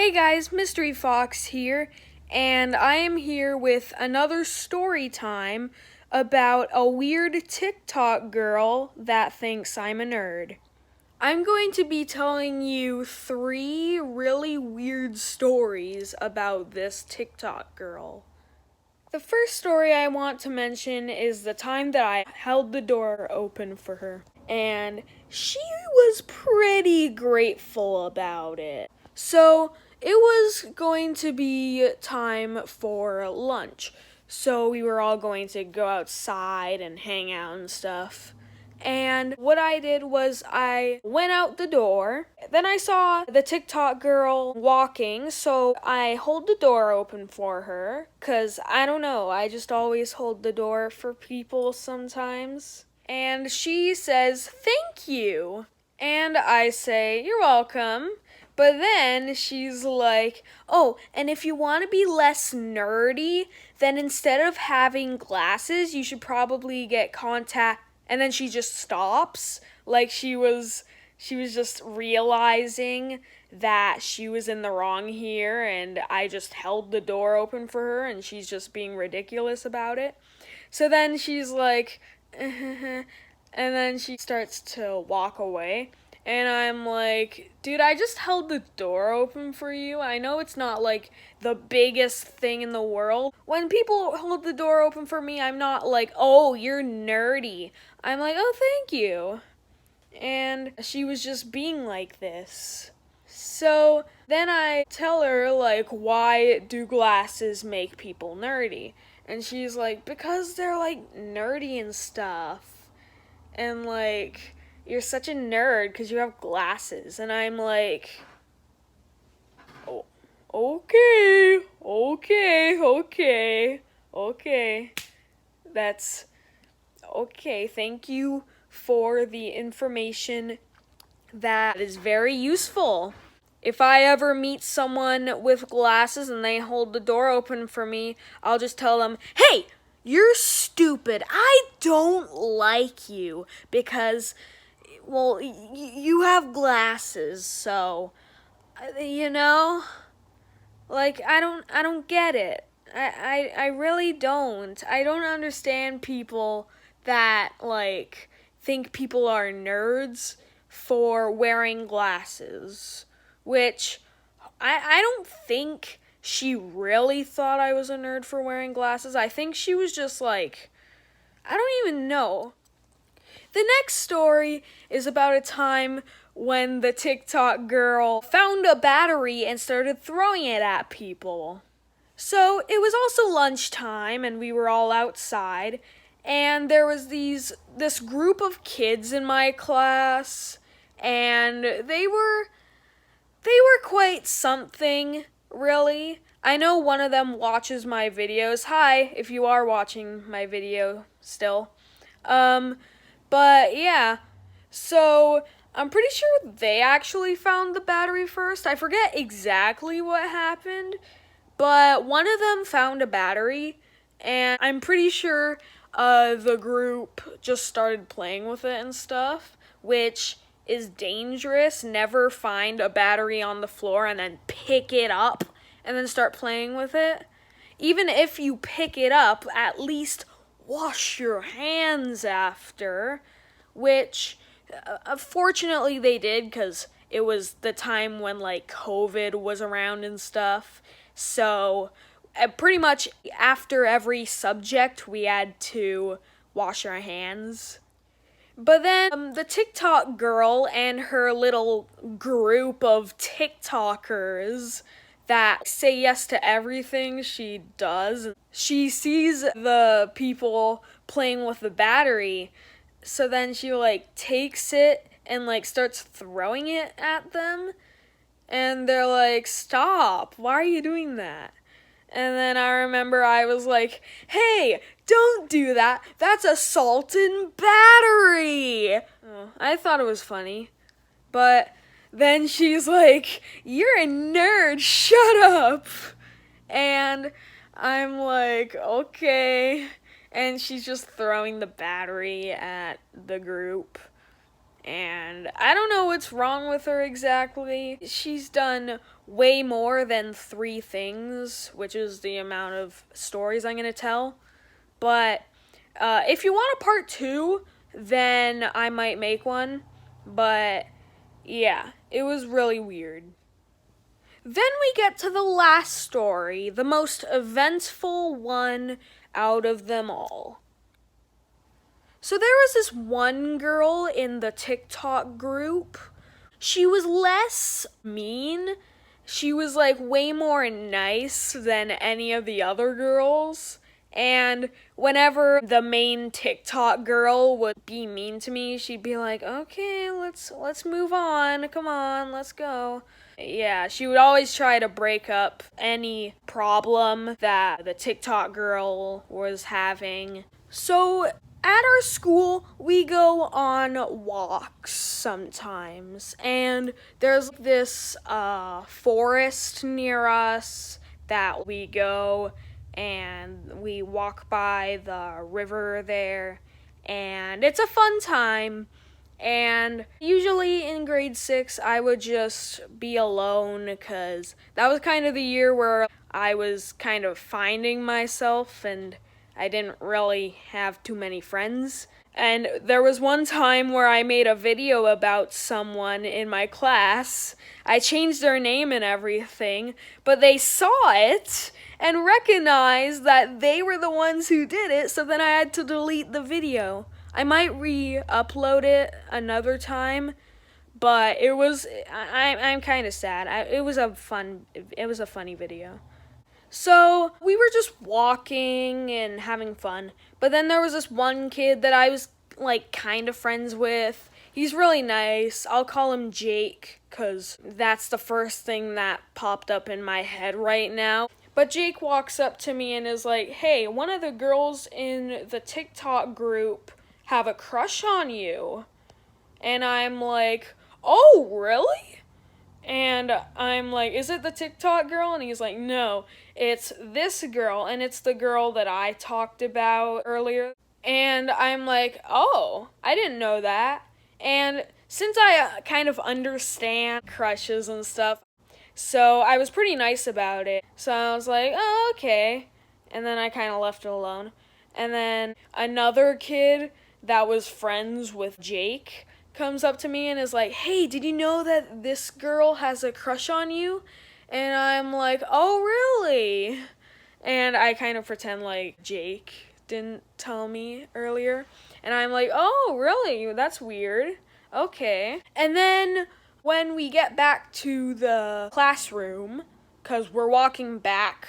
Hey guys, Mystery Fox here, and I am here with another story time about a weird TikTok girl that thinks I'm a nerd. I'm going to be telling you 3 really weird stories about this TikTok girl. The first story I want to mention is the time that I held the door open for her, and she was pretty grateful about it. So, it was going to be time for lunch. So, we were all going to go outside and hang out and stuff. And what I did was I went out the door. Then I saw the TikTok girl walking, so I hold the door open for her. Cause I don't know, I just always hold the door for people sometimes. And she says, "Thank you." And I say, "You're welcome." But then she's like, "Oh, and if you want to be less nerdy, then instead of having glasses, you should probably get contact." And then she just stops, like she was just realizing that she was in the wrong here, and I just held the door open for her and she's just being ridiculous about it. So then she's like, and then she starts to walk away. And I'm like, "Dude, I just held the door open for you. I know it's not like the biggest thing in the world. When people hold the door open for me, I'm not like, 'Oh, you're nerdy.' I'm like, 'Oh, thank you.'" And she was just being like this. So then I tell her, like, "Why do glasses make people nerdy?" And she's like, "Because they're like nerdy and stuff. And like, you're such a nerd because you have glasses." And I'm like, "Oh, okay. That's okay. Thank you for the information. That is very useful. If I ever meet someone with glasses and they hold the door open for me, I'll just tell them, 'Hey, you're stupid. I don't like you because, well, you have glasses, so, you know, like, I don't get it. I really don't. I don't understand people that, like, think people are nerds for wearing glasses, which I don't think she really thought I was a nerd for wearing glasses. I think she was just like, I don't even know. The next story is about a time when the TikTok girl found a battery and started throwing it at people. So it was also lunchtime and we were all outside, and there was this group of kids in my class, and they were quite something, really. I know one of them watches my videos. Hi, if you are watching my video still. But yeah, so I'm pretty sure they actually found the battery first. I forget exactly what happened, but one of them found a battery, and I'm pretty sure the group just started playing with it and stuff, which is dangerous. Never find a battery on the floor and then pick it up and then start playing with it. Even if you pick it up, at least wash your hands after, which fortunately they did, because it was the time when like COVID was around and stuff. So pretty much after every subject we had to wash our hands. But then the TikTok girl and her little group of TikTokers that say yes to everything she does, she sees the people playing with the battery, so then she like takes it and like starts throwing it at them, and they're like, "Stop, why are you doing that?" And then I remember I was like, "Hey, don't do that. That's assault and battery." Oh, I thought it was funny. But then she's like, "You're a nerd, shut up." And I'm like, "Okay." And she's just throwing the battery at the group. And I don't know what's wrong with her exactly. She's done way more than 3 things, which is the amount of stories I'm going to tell. But if you want a part 2, then I might make one. But yeah, it was really weird. Then we get to the last story, the most eventful one out of them all. So there was this one girl in the TikTok group. She was less mean. She was like way more nice than any of the other girls. And whenever the main TikTok girl would be mean to me, she'd be like, "Okay, let's move on. Come on, let's go." Yeah, she would always try to break up any problem that the TikTok girl was having. So at our school, we go on walks sometimes, and there's this forest near us that we go, and we walk by the river there, and it's a fun time. And usually in grade 6, I would just be alone because that was kind of the year where I was kind of finding myself and I didn't really have too many friends. And there was one time where I made a video about someone in my class. I changed their name and everything, but they saw it and recognized that they were the ones who did it, so then I had to delete the video. I might re-upload it another time, but I'm kind of sad. It was a funny video. So we were just walking and having fun. But then there was this one kid that I was like kind of friends with. He's really nice. I'll call him Jake because that's the first thing that popped up in my head right now. But Jake walks up to me and is like, "Hey, one of the girls in the TikTok group have a crush on you." And I'm like, "Oh, really?" And I'm like, "Is it the TikTok girl?" And he's like, "No, it's this girl, and it's the girl that I talked about earlier." And I'm like, "Oh, I didn't know that." And since I kind of understand crushes and stuff, so I was pretty nice about it. So I was like, "Oh, okay." And then I kind of left it alone. And then another kid that was friends with Jake comes up to me and is like, "Hey, did you know that this girl has a crush on you?" And I'm like, "Oh, really?" And I kind of pretend like Jake didn't tell me earlier. And I'm like, "Oh, really? That's weird. Okay." And then when we get back to the classroom, because we're walking back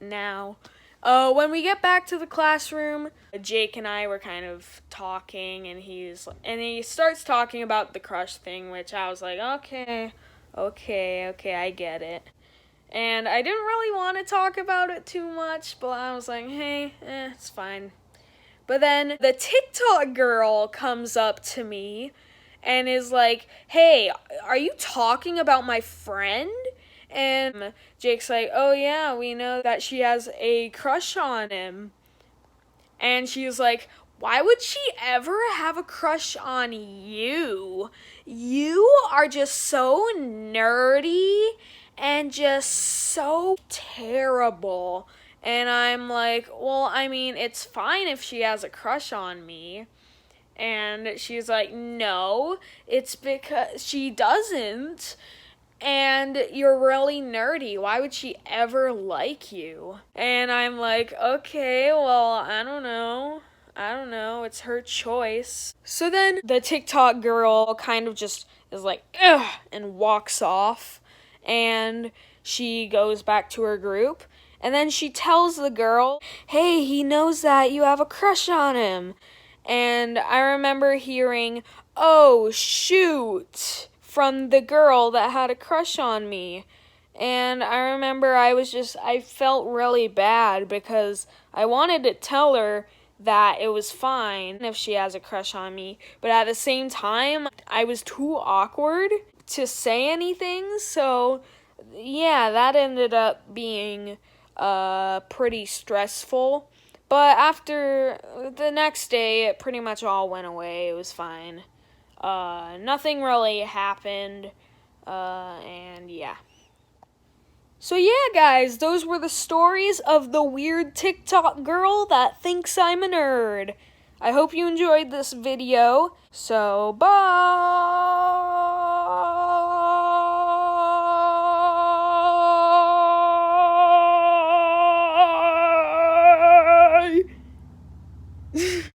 now, when we get back to the classroom, Jake and I were kind of talking, and he starts talking about the crush thing, which I was like, okay, I get it. And I didn't really want to talk about it too much, but I was like, hey, it's fine. But then the TikTok girl comes up to me and is like, "Hey, are you talking about my friend?" And Jake's like, "Oh yeah, we know that she has a crush on him." And she's like, "Why would she ever have a crush on you? You are just so nerdy and just so terrible." And I'm like, "Well, I mean, it's fine if she has a crush on me." And she's like, "No, it's because she doesn't. And you're really nerdy. Why would she ever like you?" And I'm like, "Okay, well, I don't know. It's her choice." So then the TikTok girl kind of just is like, "Ugh," and walks off. And she goes back to her group. And then she tells the girl, "Hey, he knows that you have a crush on him." And I remember hearing, "Oh, shoot," from the girl that had a crush on me. And I remember I felt really bad because I wanted to tell her that it was fine if she has a crush on me. But at the same time, I was too awkward to say anything. So, yeah, that ended up being pretty stressful. But after the next day, it pretty much all went away. It was fine. Nothing really happened, and yeah. So yeah, guys, those were the stories of the weird TikTok girl that thinks I'm a nerd. I hope you enjoyed this video, so bye!